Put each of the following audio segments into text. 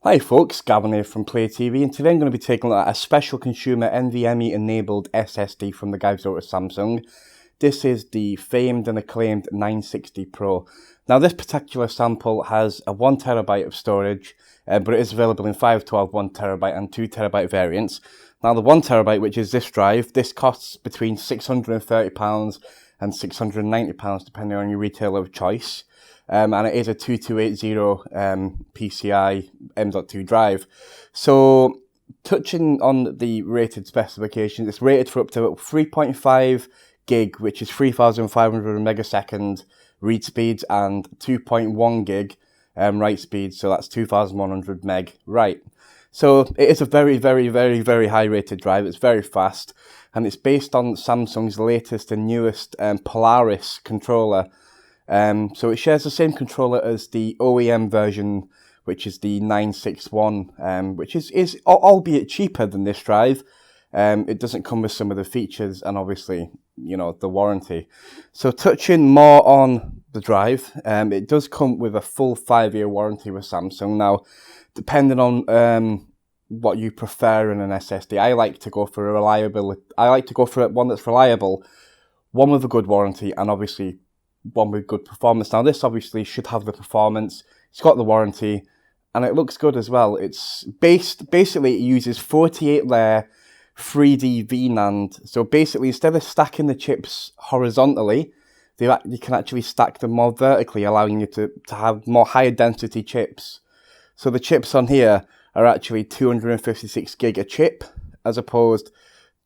Hi folks, Gavin here from Play TV, and today I'm going to be taking a look at a special consumer NVMe enabled SSD from the guys over at Samsung. This is the famed and acclaimed 960 Pro. Now this particular sample has a 1TB of storage, but it is available in 512, 1TB and 2TB variants. Now the 1TB, which is this drive, this costs between £630 and £690 depending on your retailer of choice. And it is a 2280 PCI M.2 drive. So, touching on the rated specifications, it's rated for up to 3.5 gig, which is 3,500 megasecond read speeds, and 2.1 gig write speed, so that's 2,100 meg write. So, it is a very, very, very, very high rated drive. It's very fast, and it's based on Samsung's latest and newest Polaris controller. So it shares the same controller as the OEM version, which is the 961, which is albeit cheaper than this drive. It doesn't come with some of the features and obviously, you know, the warranty. So touching more on the drive, it does come with a full 5-year warranty with Samsung. Now, depending on what you prefer in an SSD, I like to go for one that's reliable, one with a good warranty, and obviously one with good performance. Now this obviously should have the performance, it's got the warranty, and it looks good as well. It's basically it uses 48 layer 3D VNAND. So basically instead of stacking the chips horizontally, you can actually stack them more vertically, allowing you to have more higher density chips. So the chips on here are actually 256 gig a chip, as opposed,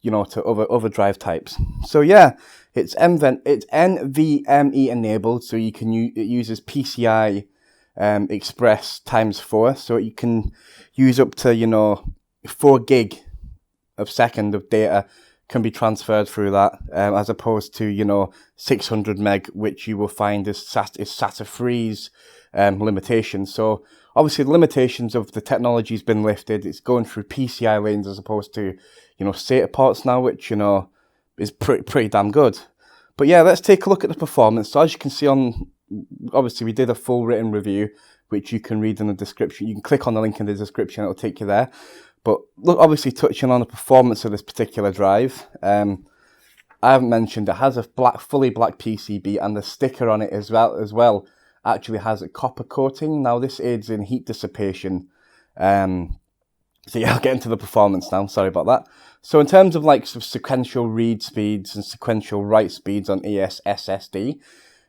you know, to other drive types. So yeah, it's NVMe enabled, so you can it uses PCI Express ×4, so you can use up to, you know, 4 gig of second of data can be transferred through that, as opposed to, you know, 600 meg, which you will find is SATA 3's limitations. So obviously the limitations of the technology has been lifted. It's going through PCI lanes as opposed to, you know, SATA ports now, which, you know, is pretty damn good. But yeah, let's take a look at the performance. So as you can see obviously we did a full written review, which you can read in the description. You can click on the link in the description, it'll take you there. But look, obviously touching on the performance of this particular drive, I haven't mentioned it has a fully black PCB, and the sticker on it as well actually has a copper coating. Now this aids in heat dissipation. So yeah, I'll get into the performance now, sorry about that. So in terms of like sequential read speeds and sequential write speeds on SSD,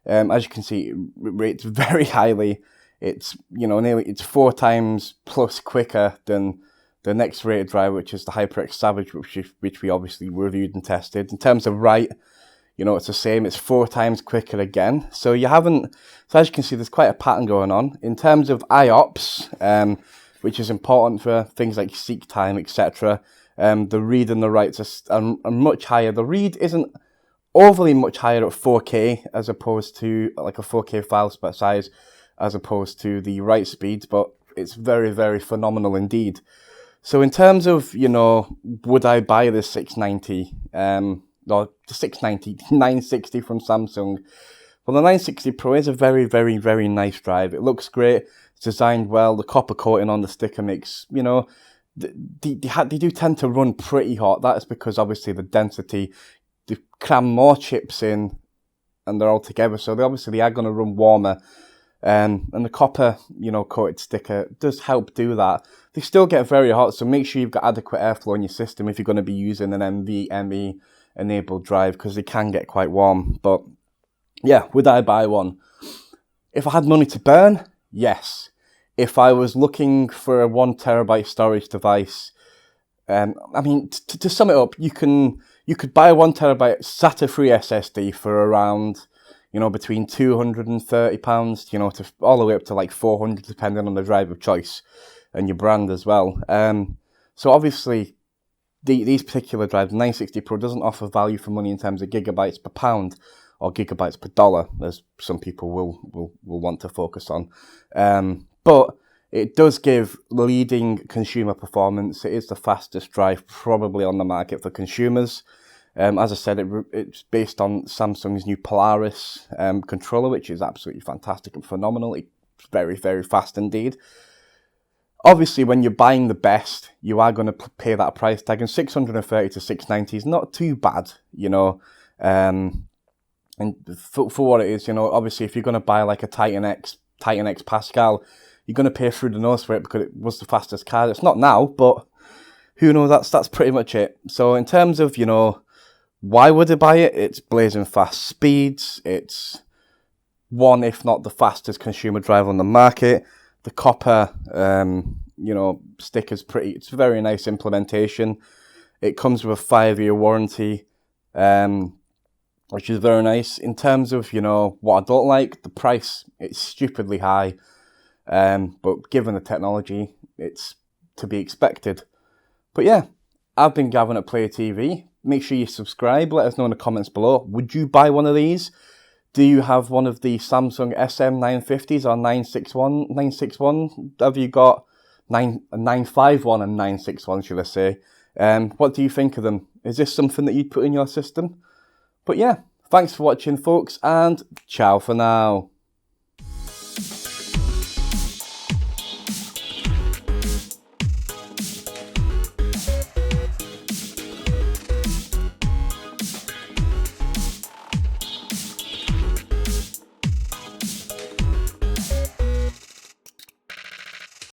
as you can see, it rates very highly. It's, you know, it's 4 times plus quicker than the next rated drive, which is the HyperX Savage, which we obviously reviewed and tested. In terms of write, you know, it's the same. It's 4 times quicker again. So as you can see, there's quite a pattern going on. In terms of IOPS, which is important for things like seek time, etc. The read and the writes are much higher. The read isn't overly much higher at 4K as opposed to like a 4K file size, as opposed to the write speeds, but it's very, very phenomenal indeed. So in terms of, you know, would I buy this 690, or the 960 from Samsung? Well, the 960 Pro is a very, very, very nice drive. It looks great. It's designed well. The copper coating on the sticker makes, you know, they do tend to run pretty hot. That is because obviously the density, they cram more chips in and they're all together. So they are going to run warmer. And the copper, you know, coated sticker does help do that. They still get very hot, so make sure you've got adequate airflow in your system if you're going to be using an NVMe enabled drive, because they can get quite warm. But yeah, would I buy one? If I had money to burn, yes. If I was looking for a 1TB storage device, I mean, to sum it up, you could buy a 1TB SATA 3 SSD for around, you know, between £230, you know, to all the way up to like £400, depending on the drive of choice and your brand as well. So obviously, these particular drives, 960 Pro doesn't offer value for money in terms of gigabytes per pound or gigabytes per dollar, as some people will want to focus on. But it does give leading consumer performance. It is the fastest drive probably on the market for consumers. As I said, it's based on Samsung's new Polaris controller, which is absolutely fantastic and phenomenal. It's very, very fast indeed. Obviously, when you're buying the best, you are going to pay that price tag, and 630 to 690 is not too bad, you know. And for what it is, you know, obviously if you're going to buy like a Titan X Pascal, you're going to pay through the nose for it because it was the fastest card. It's not now, but who knows, that's pretty much it. So in terms of, you know, why would I buy it? It's blazing fast speeds. It's one, if not the fastest consumer driver on the market. The copper, you know, sticker's it's a very nice implementation. It comes with a 5-year warranty, which is very nice. In terms of, you know, what I don't like, the price, it's stupidly high. But given the technology, it's to be expected. But yeah, I've been Gavin at Player TV. Make sure you subscribe. Let us know in the comments below. Would you buy one of these? Do you have one of the Samsung SM950s or 961? Have you got 951 and 961, should I say? What do you think of them? Is this something that you'd put in your system? But yeah, thanks for watching, folks, and ciao for now.